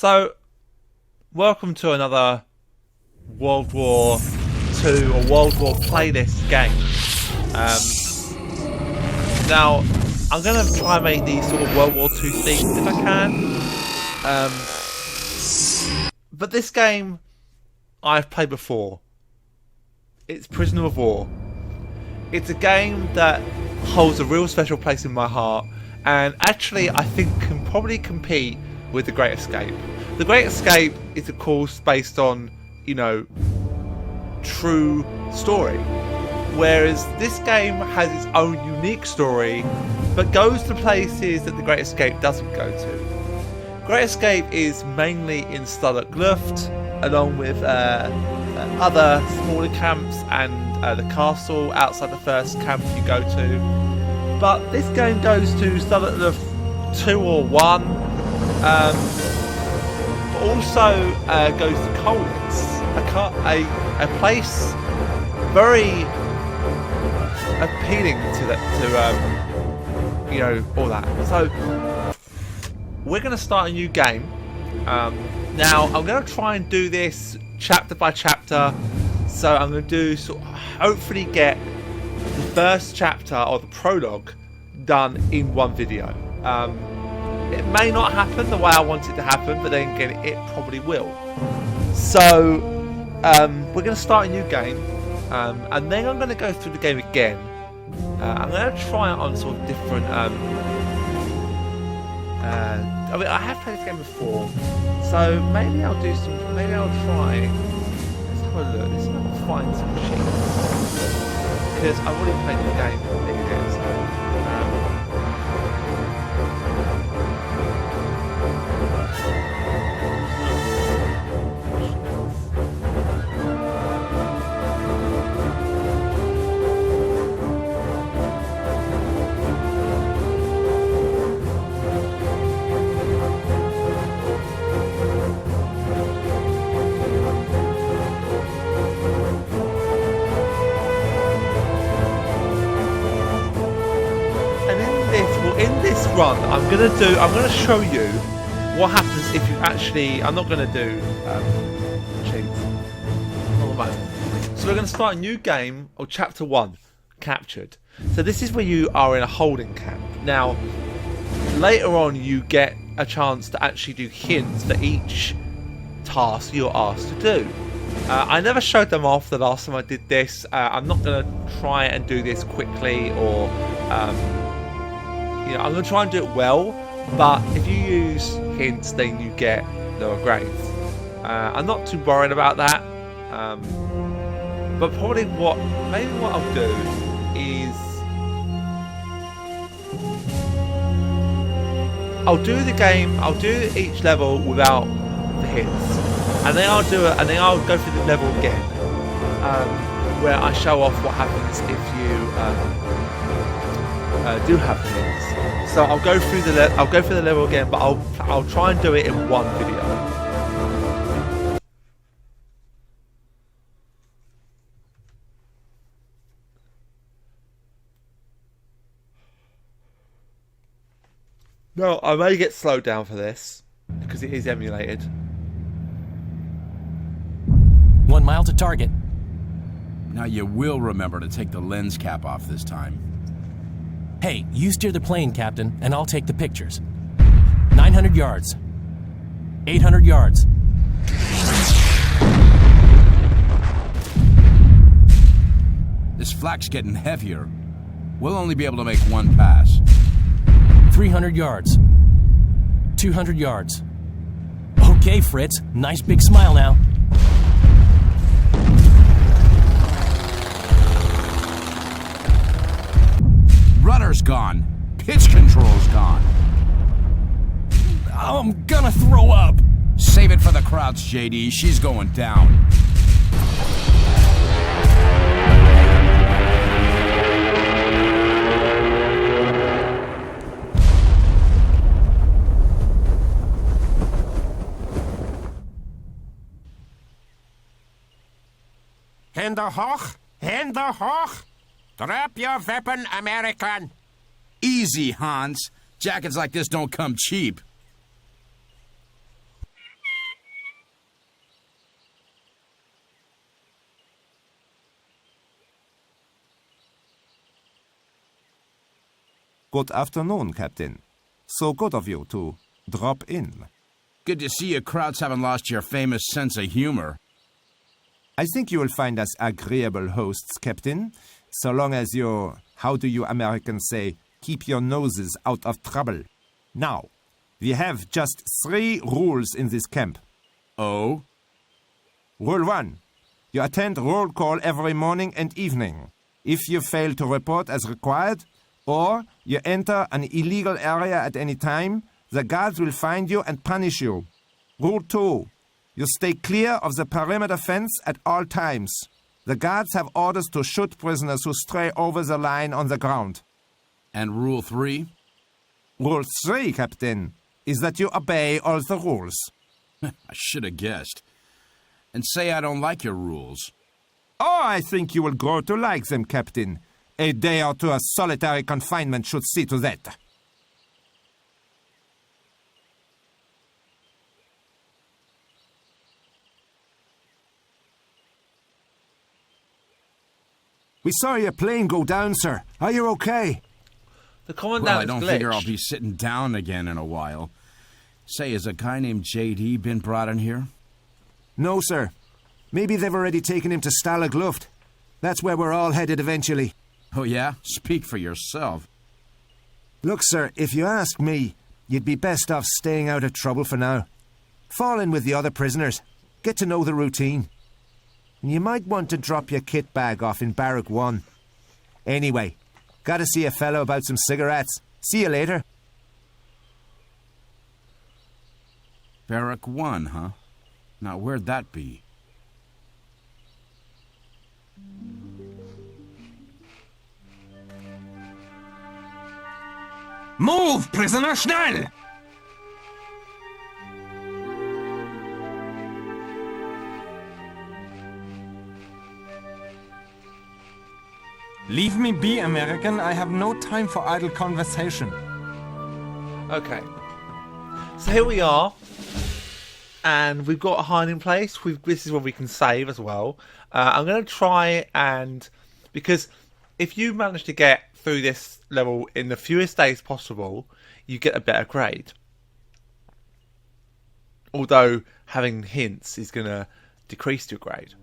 So, welcome to another World War II or World War playlist game. Now, I'm going to try and make these sort of World War II themed if I can. But this game, I've played before. It's Prisoner of War. It's a game that holds a real special place in my heart, and actually I think can probably compete with The Great Escape. The Great Escape is of course based on, true story, whereas this game has its own unique story but goes to places that The Great Escape doesn't go to. Great Escape is mainly in Stalag Luft, along with other smaller camps and the castle outside the first camp you go to. But this game goes to Stalag Luft 2 or 1, but also goes to Kolitz, a place very appealing to all that. So we're going to start a new game. Now I'm going to try and do this chapter by chapter. So I'm going to do hopefully get the first chapter or the prologue done in one video. It may not happen the way I want it to happen, but then again it probably will. So we're going to start a new game, and then I'm going to go through the game again. I'm going to try it on sort of different. I have played this game before, so maybe I'll do some. Maybe I'll try. Let's have a look. Let's find some machines because I've already played the game. Run. I'm gonna show you what happens if you actually. I'm not gonna do cheats. So we're gonna start a new game, or chapter 1, captured. So this is where you are in a holding camp. Now later on you get a chance to actually do hints for each task you're asked to do. I never showed them off the last time I did this. I'm not gonna try and do this quickly or I'm going to try and do it well, but if you use hints then you get lower grades. I'm not too worried about that, but probably what I'll do is I'll do each level without the hints, and then I'll do it, and then I'll go through the level again, where I show off what happens if you do have the hints. So I'll go through the level again, but I'll try and do it in one video. No, I may get slowed down for this because it is emulated. 1 mile to target. Now you will remember to take the lens cap off this time. Hey, you steer the plane, Captain, and I'll take the pictures. 900 yards. 800 yards. This flak's getting heavier. We'll only be able to make one pass. 300 yards. 200 yards. Okay, Fritz. Nice big smile now. Rudder's gone. Pitch control's gone. I'm gonna throw up. Save it for the crowds, JD. She's going down. Hände hoch! Hände hoch! Drop your weapon, American! Easy, Hans. Jackets like this don't come cheap. Good afternoon, Captain. So good of you to drop in. Good to see you Krauts haven't lost your famous sense of humor. I think you will find us agreeable hosts, Captain, so long as you, how do you Americans say, keep your noses out of trouble. Now, we have just 3 rules in this camp. Oh? Rule 1. You attend roll call every morning and evening. If you fail to report as required, or you enter an illegal area at any time, the guards will find you and punish you. Rule 2. You stay clear of the perimeter fence at all times. The guards have orders to shoot prisoners who stray over the line on the ground. And Rule 3? Rule 3, Captain, is that you obey all the rules. I should have guessed. And say I don't like your rules. Oh, I think you will grow to like them, Captain. A day or two of solitary confinement should see to that. We saw your plane go down, sir. Are you okay? The commandant Well, I don't figure glitched. I'll be sitting down again in a while. Say, has a guy named J.D. been brought in here? No, sir. Maybe they've already taken him to Stalag Luft. That's where we're all headed eventually. Oh, yeah? Speak for yourself. Look, sir, if you ask me, you'd be best off staying out of trouble for now. Fall in with the other prisoners. Get to know the routine. And you might want to drop your kit bag off in Barrack 1. Anyway, gotta see a fellow about some cigarettes. See you later. Barrack 1, huh? Now, where'd that be? Move, prisoner, schnell! Leave me be, American. I have no time for idle conversation. Okay. So here we are. And we've got a hiding place. This is where we can save as well. I'm going to try and... Because if you manage to get through this level in the fewest days possible, you get a better grade. Although having hints is going to decrease your grade.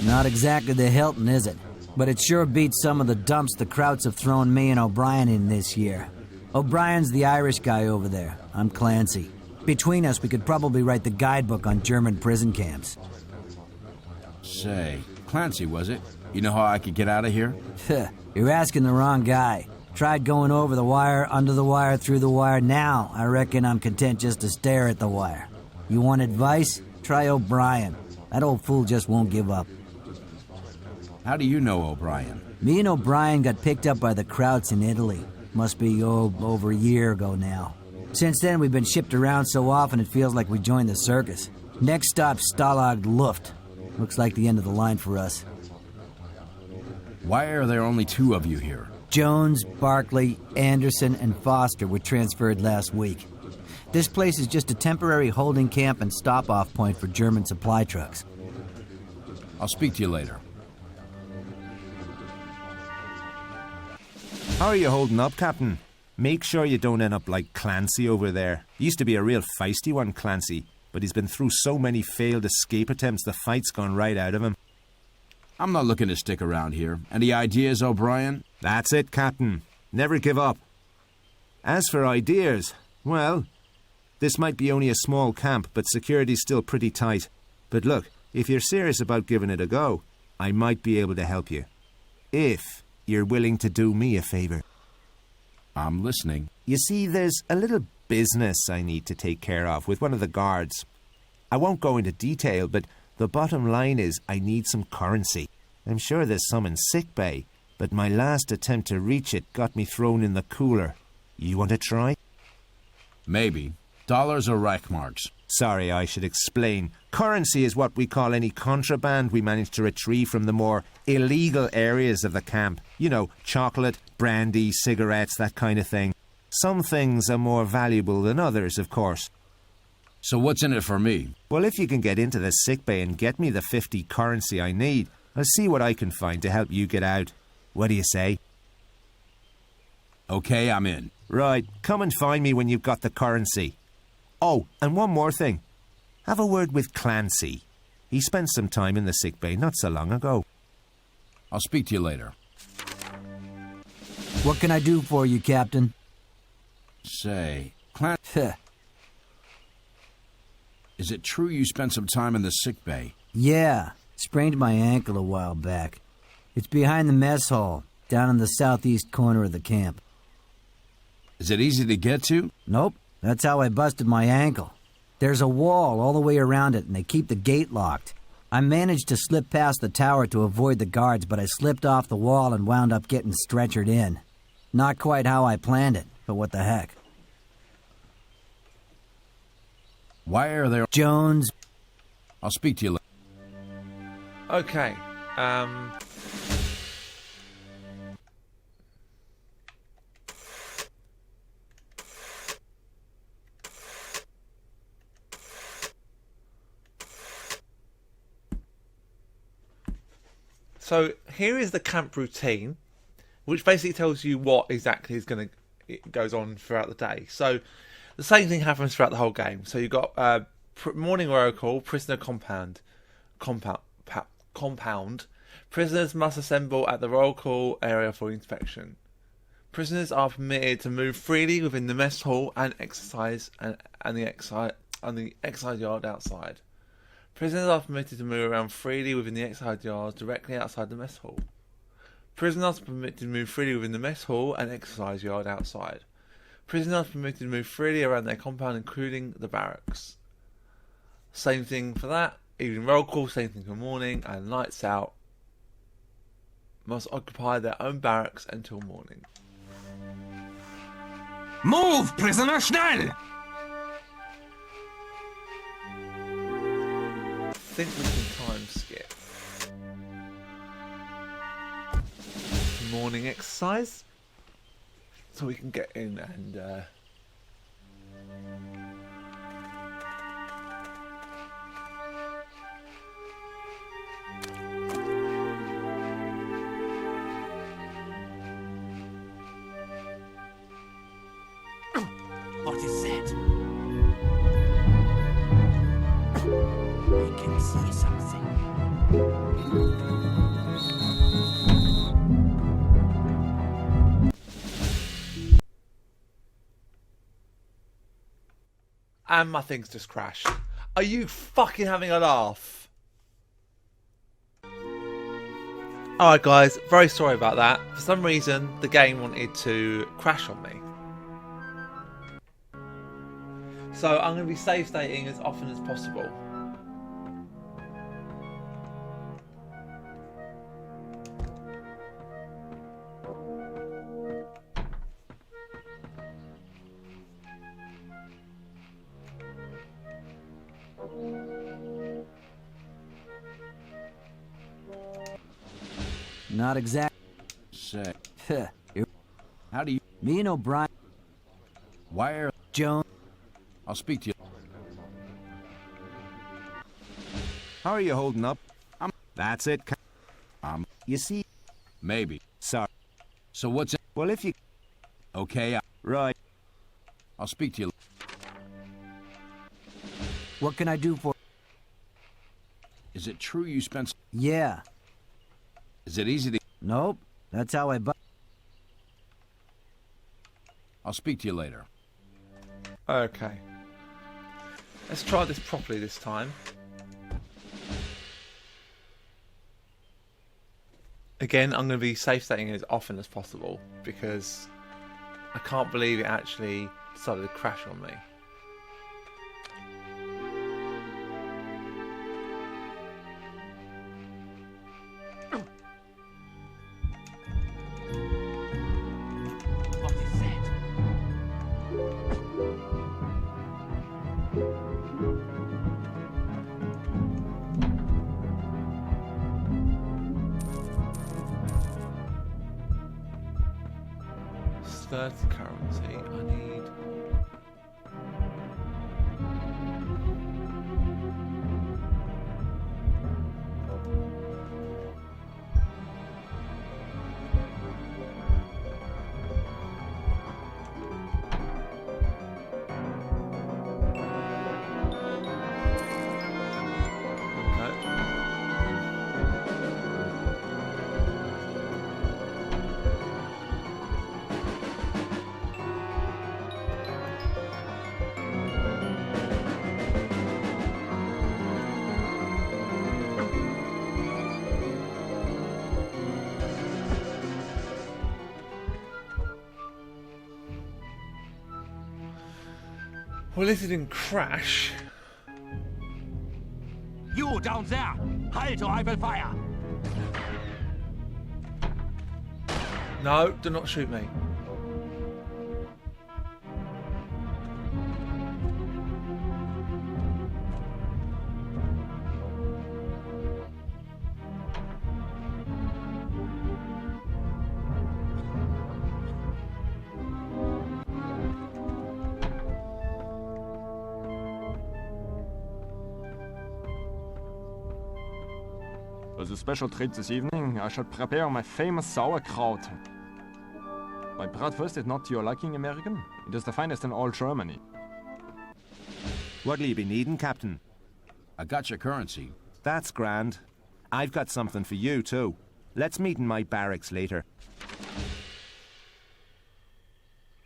Not exactly the Hilton, is it? But it sure beats some of the dumps the Krauts have thrown me and O'Brien in this year. O'Brien's the Irish guy over there. I'm Clancy. Between us, we could probably write the guidebook on German prison camps. Say, Clancy, was it? You know how I could get out of here? You're asking the wrong guy. Tried going over the wire, under the wire, through the wire. Now, I reckon I'm content just to stare at the wire. You want advice? Try O'Brien. That old fool just won't give up. How do you know O'Brien? Me and O'Brien got picked up by the Krauts in Italy. Must be, over a year ago now. Since then, we've been shipped around so often it feels like we joined the circus. Next stop, Stalag Luft. Looks like the end of the line for us. Why are there only 2 of you here? Jones, Barkley, Anderson, and Foster were transferred last week. This place is just a temporary holding camp and stop-off point for German supply trucks. I'll speak to you later. How are you holding up, Captain? Make sure you don't end up like Clancy over there. He used to be a real feisty one, Clancy, but he's been through so many failed escape attempts the fight's gone right out of him. I'm not looking to stick around here. Any ideas, O'Brien? That's it, Captain. Never give up. As for ideas, well, this might be only a small camp, but security's still pretty tight. But look, if you're serious about giving it a go, I might be able to help you. If you're willing to do me a favor. I'm listening. You see, there's a little business I need to take care of with one of the guards. I won't go into detail, but the bottom line is I need some currency. I'm sure there's some in sickbay, but my last attempt to reach it got me thrown in the cooler. You want to try? Maybe. Dollars or Reichmarks? Sorry, I should explain. Currency is what we call any contraband we manage to retrieve from the more illegal areas of the camp. You know, chocolate, brandy, cigarettes, that kind of thing. Some things are more valuable than others, of course. So what's in it for me? Well, if you can get into the sickbay and get me the 50 currency I need, I'll see what I can find to help you get out. What do you say? Okay, I'm in. Right, come and find me when you've got the currency. Oh, and one more thing. Have a word with Clancy. He spent some time in the sickbay not so long ago. I'll speak to you later. What can I do for you, Captain? Say, Clan, Heh. is it true you spent some time in the sick bay? Yeah, sprained my ankle a while back. It's behind the mess hall, down in the southeast corner of the camp. Is it easy to get to? Nope, that's how I busted my ankle. There's a wall all the way around it, and they keep the gate locked. I managed to slip past the tower to avoid the guards, but I slipped off the wall and wound up getting stretchered in. Not quite how I planned it, but what the heck. Why are there... Jones. I'll speak to you later. Okay. So here is the camp routine, which basically tells you what exactly goes on throughout the day. So the same thing happens throughout the whole game. So you've got morning roll call, prisoner compound. Prisoners must assemble at the roll call area for inspection. Prisoners are permitted to move freely within the mess hall and exercise and the exercise yard outside. Prisoners are permitted to move around freely within the exercise yards directly outside the mess hall. Prisoners are permitted to move freely within the mess hall and exercise yard outside. Prisoners are permitted to move freely around their compound, including the barracks. Same thing for that. Evening roll call, same thing for morning, and lights out. Must occupy their own barracks until morning. Move, prisoner, schnell! I think we can time skip. Morning exercise. So we can get in and What is that? I can see something. and my thing's just crashed. Are you fucking having a laugh? Alright guys, very sorry about that. For some reason, the game wanted to crash on me. So I'm going to be save stating as often as possible. Not exact. Say, Heh. how do you... Me and O'Brien. Why are... Jones. I'll speak to you. How are you holding up? That's it. You see? Maybe. Sorry. So what's in... Well, if you... Okay, Right. I'll speak to you. What can I do for... Is it true you spent... Yeah. Is it easy to... Nope. That's how I I'll speak to you later. Okay. Let's try this properly this time. Again, I'm going to be safe stating as often as possible because I can't believe it actually decided to crash on me. What is that? 30 currency. I need... Well, this didn't crash. You down there! Halt or I will fire! No, do not shoot me. As a special treat this evening, I shall prepare my famous sauerkraut. My breakfast is not to your liking, American. It is the finest in all Germany. What'll you be needing, Captain? I got your currency. That's grand. I've got something for you, too. Let's meet in my barracks later.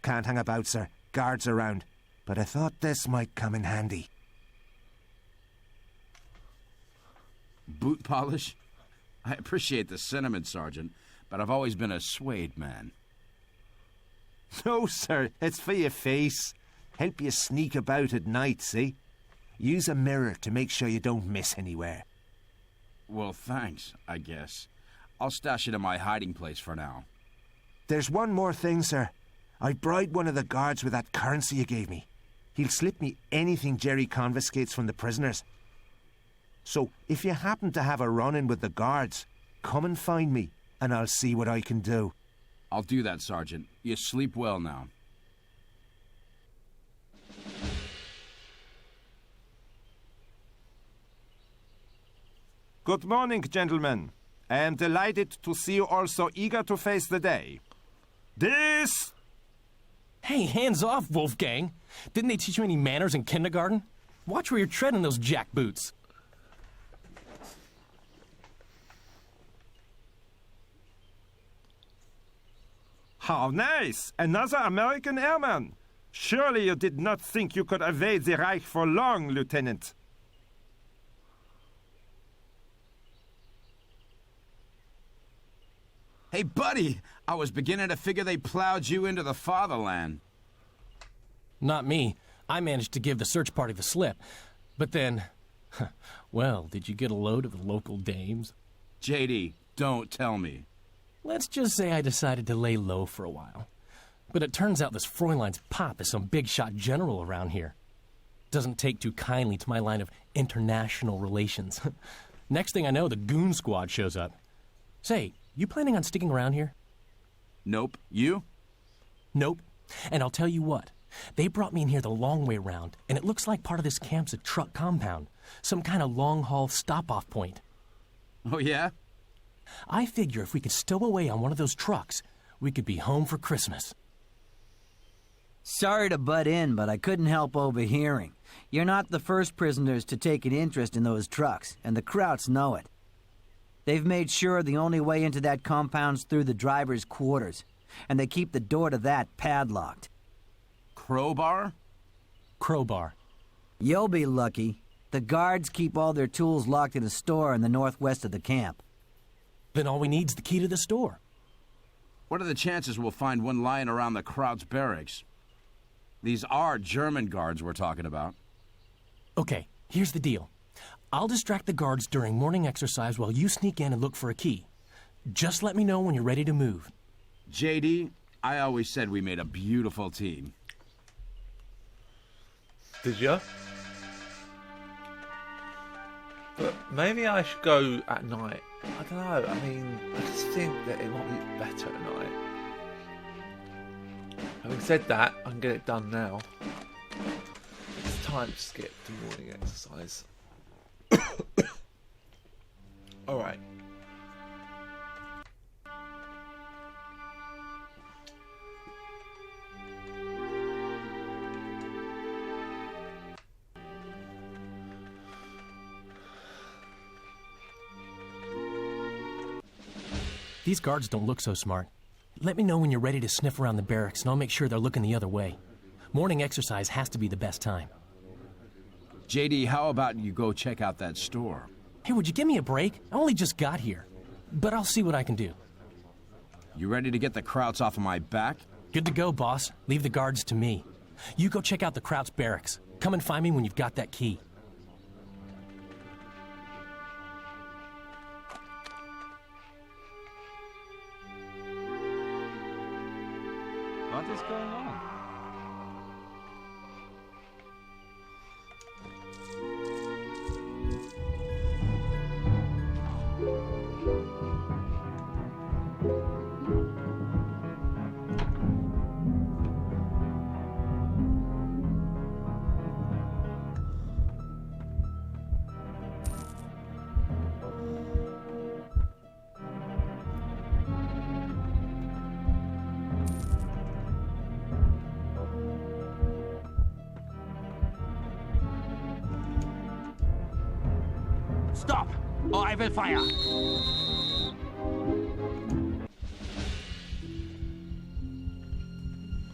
Can't hang about, sir. Guards around. But I thought this might come in handy. Boot polish? I appreciate the sentiment, Sergeant, but I've always been a suede man. No, sir. It's for your face. Help you sneak about at night, see? Use a mirror to make sure you don't miss anywhere. Well, thanks, I guess. I'll stash it in my hiding place for now. There's one more thing, sir. I bribed one of the guards with that currency you gave me. He'll slip me anything Jerry confiscates from the prisoners. So, if you happen to have a run-in with the guards, come and find me, and I'll see what I can do. I'll do that, Sergeant. You sleep well now. Good morning, gentlemen. I am delighted to see you all so eager to face the day. This... Hey, hands off, Wolfgang. Didn't they teach you any manners in kindergarten? Watch where you're treading those jackboots. How nice! Another American airman! Surely you did not think you could evade the Reich for long, Lieutenant. Hey, buddy! I was beginning to figure they plowed you into the fatherland. Not me. I managed to give the search party the slip. But then... well, did you get a load of the local dames? JD, don't tell me. Let's just say I decided to lay low for a while. But it turns out this Fräulein's pop is some big-shot general around here. Doesn't take too kindly to my line of international relations. Next thing I know, the goon squad shows up. Say, you planning on sticking around here? Nope. You? Nope. And I'll tell you what. They brought me in here the long way round, and it looks like part of this camp's a truck compound. Some kind of long-haul stop-off point. Oh, yeah? I figure if we could stow away on one of those trucks, we could be home for Christmas. Sorry to butt in, but I couldn't help overhearing. You're not the first prisoners to take an interest in those trucks, and the Krauts know it. They've made sure the only way into that compound's through the driver's quarters, and they keep the door to that padlocked. Crowbar? Crowbar. You'll be lucky. The guards keep all their tools locked in a store in the northwest of the camp. Then all we need's the key to the store. What are the chances we'll find one lying around the Kraut's barracks? These are German guards we're talking about. Okay, here's the deal. I'll distract the guards during morning exercise while you sneak in and look for a key. Just let me know when you're ready to move. JD, I always said we made a beautiful team. Did you? But maybe I should go at night. I don't know. I mean, I just think that it might be better at night. Having said that, I can get it done now. It's time to skip to morning exercise. Alright. These guards don't look so smart. Let me know when you're ready to sniff around the barracks, and I'll make sure they're looking the other way. Morning exercise has to be the best time. JD, how about you go check out that store? Hey, would you give me a break? I only just got here. But I'll see what I can do. You ready to get the Krauts off of my back? Good to go, boss. Leave the guards to me. You go check out the Krauts barracks. Come and find me when you've got that key. What is going on? Stop, or I will fire.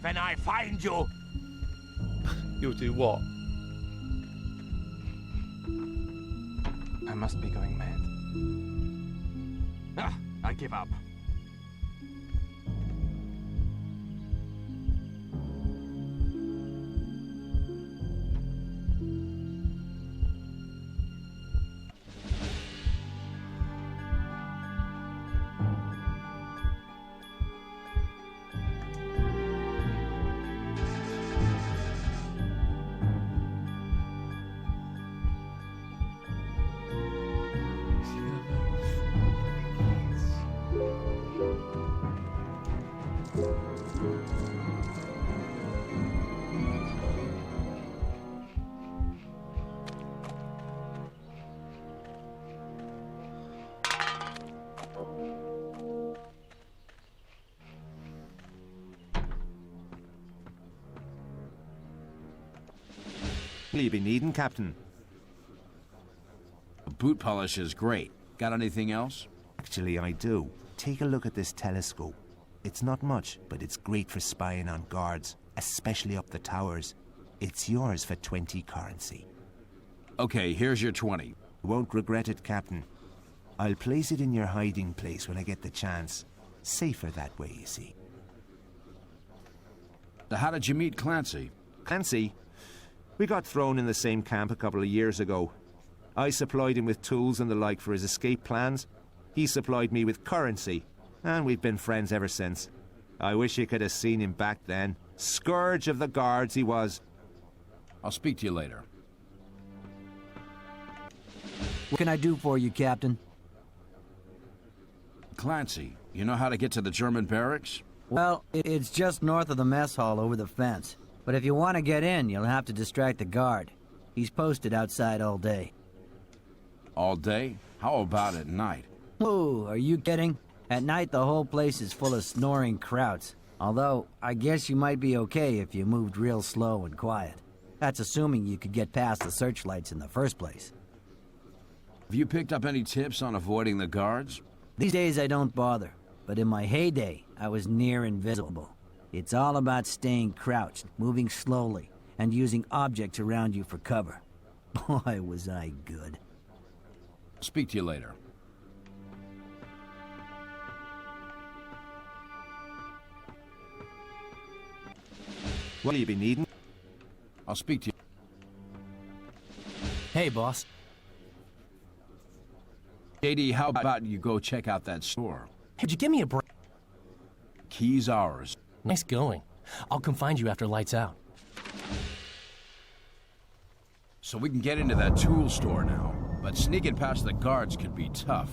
When I find you, You'll do what? I must be going mad. I give up. Will you be needing, Captain? The boot polish is great. Got anything else? Actually, I do. Take a look at this telescope. It's not much, but it's great for spying on guards, especially up the towers. It's yours for 20 currency. Okay, here's your 20. You won't regret it, Captain. I'll place it in your hiding place when I get the chance. Safer that way, you see. So how did you meet Clancy? Clancy? We got thrown in the same camp a couple of years ago. I supplied him with tools and the like for his escape plans. He supplied me with currency, and we've been friends ever since. I wish you could have seen him back then. Scourge of the guards he was. I'll speak to you later. What can I do for you, Captain? Clancy, you know how to get to the German barracks? Well, it's just north of the mess hall over the fence. But if you want to get in, you'll have to distract the guard. He's posted outside all day. All day? How about at night? Whoa, are you kidding? At night, the whole place is full of snoring Krauts. Although, I guess you might be okay if you moved real slow and quiet. That's assuming you could get past the searchlights in the first place. Have you picked up any tips on avoiding the guards? These days I don't bother, but in my heyday, I was near invisible. It's all about staying crouched, moving slowly, and using objects around you for cover. Boy, was I good. Speak to you later. What will you be needing? I'll speak to you. Hey, boss. JD, how about you go check out that store? Hey, would you give me a break? Key's ours. Nice going. I'll come find you after lights out. So we can get into that tool store now, but sneaking past the guards could be tough.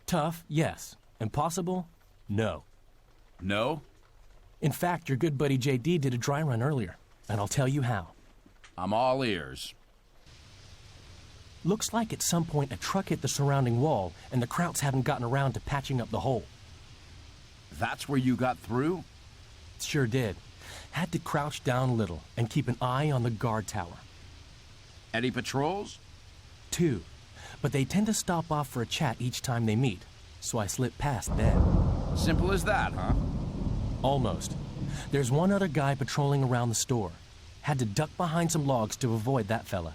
Tough, yes. Impossible? No. No? In fact, your good buddy JD did a dry run earlier, and I'll tell you how. I'm all ears. Looks like at some point a truck hit the surrounding wall, and the Krauts haven't gotten around to patching up the hole. That's where you got through? Sure did. Had to crouch down a little and keep an eye on the guard tower. Any patrols? 2. But they tend to stop off for a chat each time they meet, so I slipped past them. Simple as that, huh? Almost. There's one other guy patrolling around the store. Had to duck behind some logs to avoid that fella.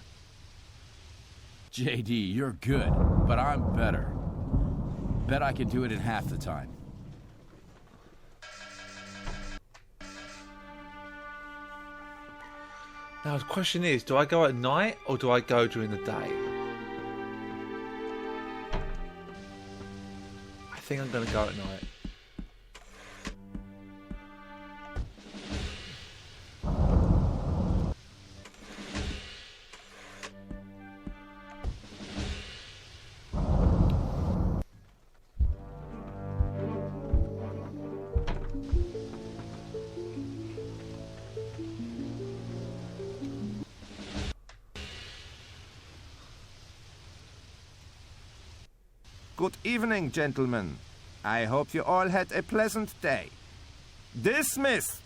JD, you're good, but I'm better. Bet I can do it in half the time. Now the question is, do I go at night or do I go during the day? I think I'm going to go at night. Good evening, gentlemen. I hope you all had a pleasant day. Dismissed!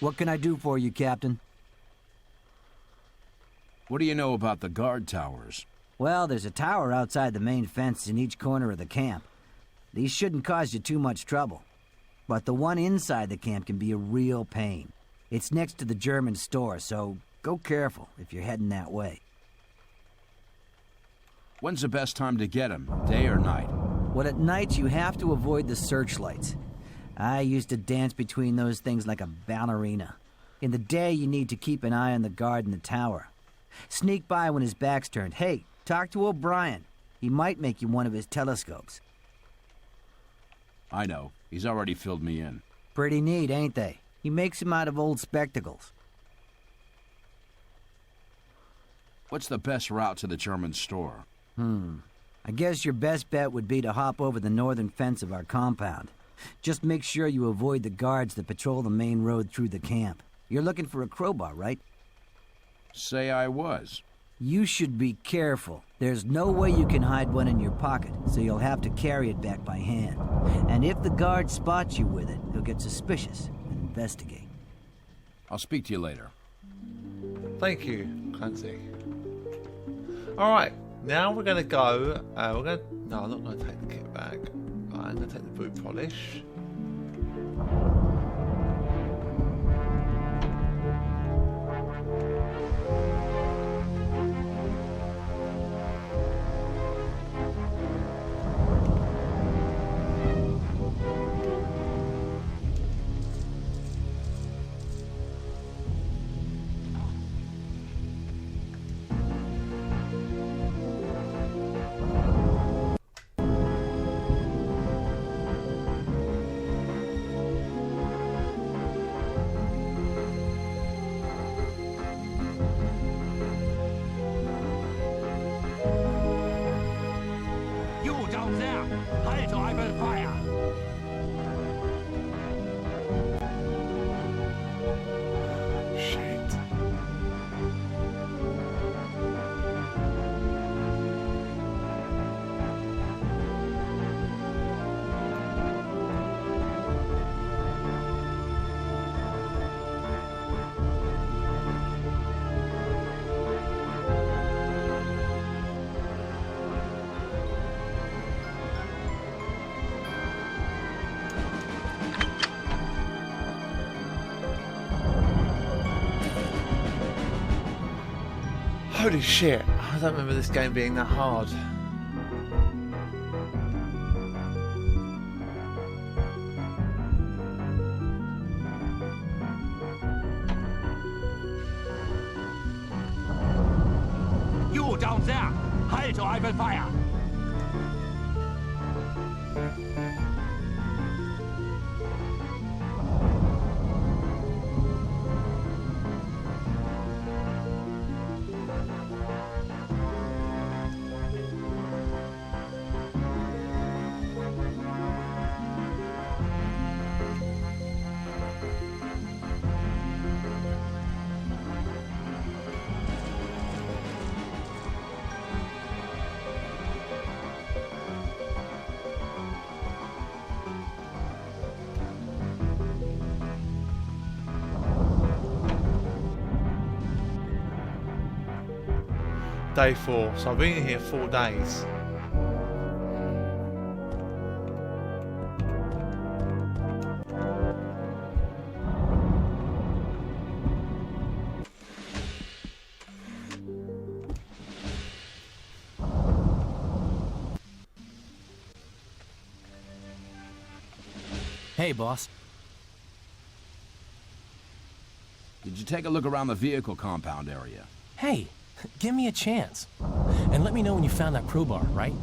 What can I do for you, Captain? What do you know about the guard towers? Well, there's a tower outside the main fence in each corner of the camp. These shouldn't cause you too much trouble. But the one inside the camp can be a real pain. It's next to the German store, so go careful if you're heading that way. When's the best time to get them, day or night? Well, at night you have to avoid the searchlights. I used to dance between those things like a ballerina. In the day, you need to keep an eye on the guard in the tower. Sneak by when his back's turned. Hey, talk to O'Brien. He might make you one of his telescopes. I know. He's already filled me in. Pretty neat, ain't they? He makes them out of old spectacles. What's the best route to the German store? I guess your best bet would be to hop over the northern fence of our compound. Just make sure you avoid the guards that patrol the main road through the camp. You're looking for a crowbar, right? Say I was. You should be careful. There's no way you can hide one in your pocket, so you'll have to carry it back by hand. And if the guard spots you with it, he'll get suspicious and investigate. I'll speak to you later. Thank you, Clancy. Alright, now we're going to go... No, I'm not going to take the kit back. I'm going to take the boot polish. Holy shit, I don't remember this game being that hard. You down there! Halt or I will fire! day 4, so I've been here 4 days. Hey, boss. Did you take a look around the vehicle compound area? Hey, give me a chance. And let me know when you found that crowbar, right?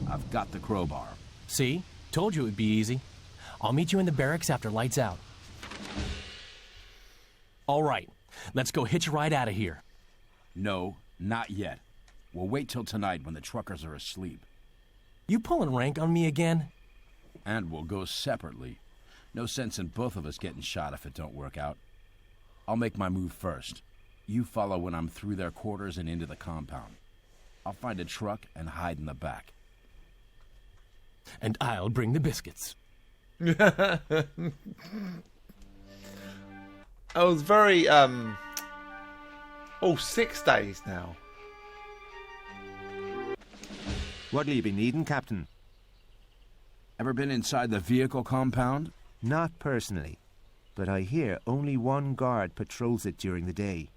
I've got the crowbar. See? Told you it would be easy. I'll meet you in the barracks after lights out. All right, let's go hitch a ride out of here. No, not yet. We'll wait till tonight when the truckers are asleep. You pulling rank on me again? And we'll go separately. No sense in both of us getting shot if it don't work out. I'll make my move first. You follow when I'm through their quarters and into the compound. I'll find a truck and hide in the back. And I'll bring the biscuits. I was very, oh, 6 days now. What'll you be needing, Captain? Ever been inside the vehicle compound? Not personally, but I hear only one guard patrols it during the day.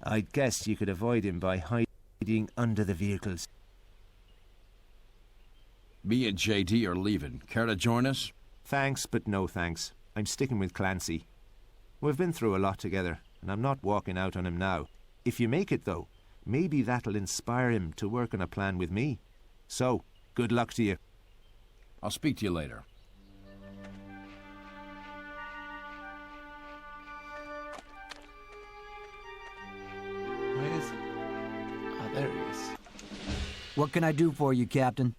I'd guess you could avoid him by hiding under the vehicles. Me and JD are leaving. Care to join us? Thanks, but no thanks. I'm sticking with Clancy. We've been through a lot together, and I'm not walking out on him now. If you make it, though, maybe that'll inspire him to work on a plan with me. So, good luck to you. I'll speak to you later. Where is he? Oh, there he is. What can I do for you, Captain?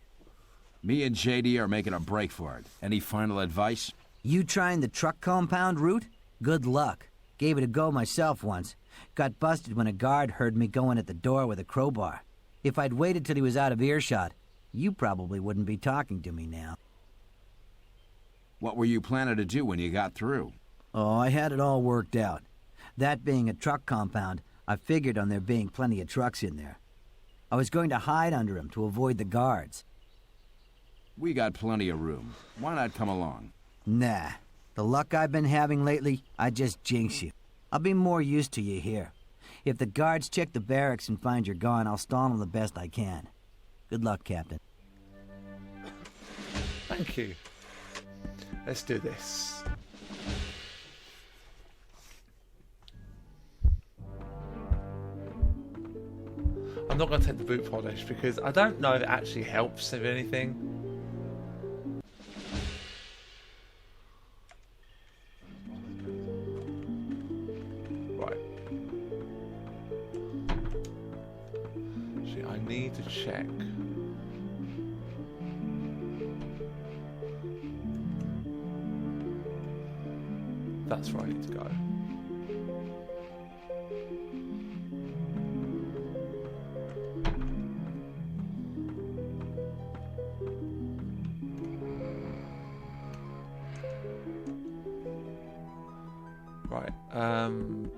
Me and JD are making a break for it. Any final advice? You trying the truck compound route? Good luck. Gave it a go myself once. Got busted when a guard heard me going at the door with a crowbar. If I'd waited till he was out of earshot, you probably wouldn't be talking to me now. What were you planning to do when you got through? Oh, I had it all worked out. That being a truck compound, I figured on there being plenty of trucks in there. I was going to hide under them to avoid the guards. We got plenty of room. Why not come along? Nah. The luck I've been having lately, I just jinx you. I'll be more used to you here. If the guards check the barracks and find you're gone, I'll stall them the best I can. Good luck, Captain. Thank you. Let's do this. I'm not going to take the boot polish because I don't know if it actually helps, if anything. Right. See, I need to check. That's where I need to go. Right, hang on.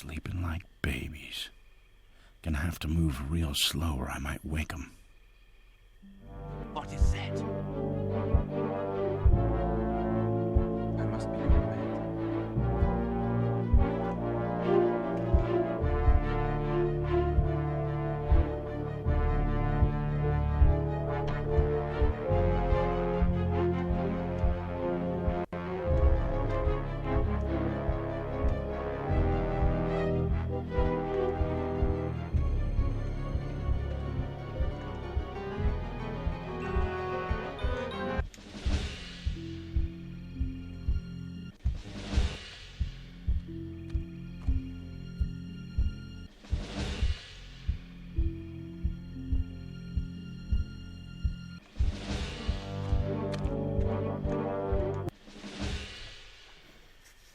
Sleeping like babies. Gonna have to move real slow or I might wake 'em. What is that? I must be in bed.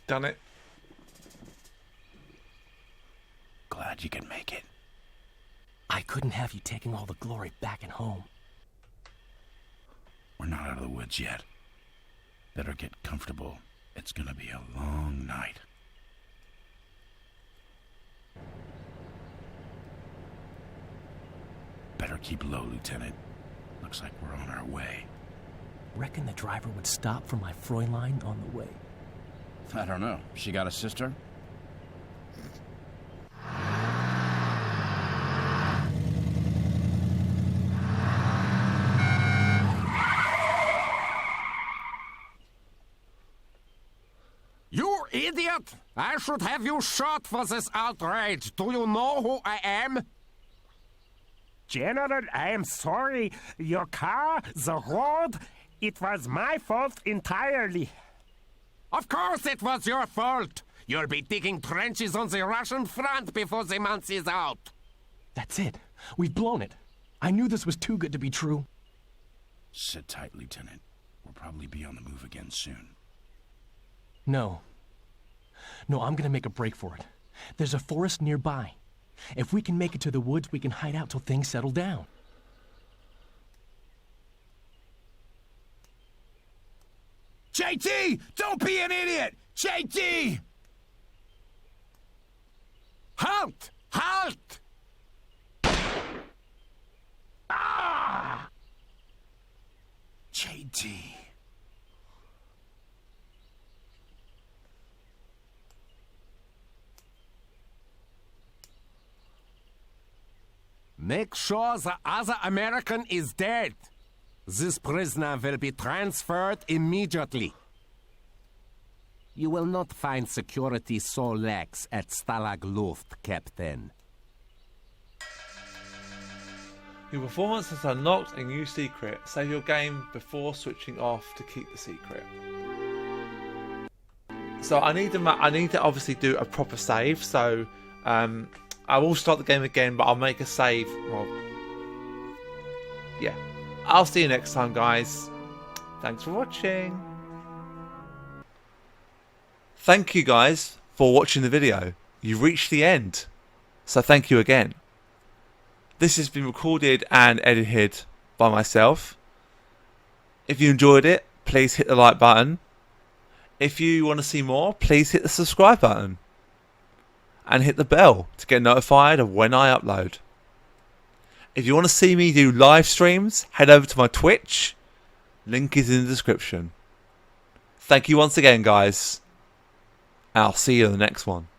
Done it. Glad you can make it. I couldn't have you taking all the glory back at home. We're not out of the woods yet. Better get comfortable. It's gonna be a long night. Better keep low, Lieutenant. Looks like we're on our way. Reckon the driver would stop for my Fräulein on the way. I don't know. She got a sister? You idiot! I should have you shot for this outrage. Do you know who I am? General, I am sorry. Your car, the road, it was my fault entirely. Of course it was your fault. You'll be digging trenches on the Russian front before the month is out. That's it. We've blown it. I knew this was too good to be true. Sit tight, Lieutenant. We'll probably be on the move again soon. No. No, I'm gonna make a break for it. There's a forest nearby. If we can make it to the woods, we can hide out till things settle down. JT! Don't be an idiot! JT! Halt! Halt! Ah! JT. Make sure the other American is dead. This prisoner will be transferred immediately. You will not find security so lax at Stalag Luft, Captain. Your performance has unlocked a new secret. Save your game before switching off to keep the secret. So I need to obviously do a proper save. So I will start the game again, but I'll make a save. Well, yeah. I'll see you next time, guys. Thanks for watching. Thank you guys for watching the video. You've reached the end. So thank you again. This has been recorded and edited by myself. If you enjoyed it, please hit the like button. If you want to see more, please hit the subscribe button. And hit the bell to get notified of when I upload. If you want to see me do live streams, head over to my Twitch. Link is in the description. Thank you once again, guys. I'll see you in the next one.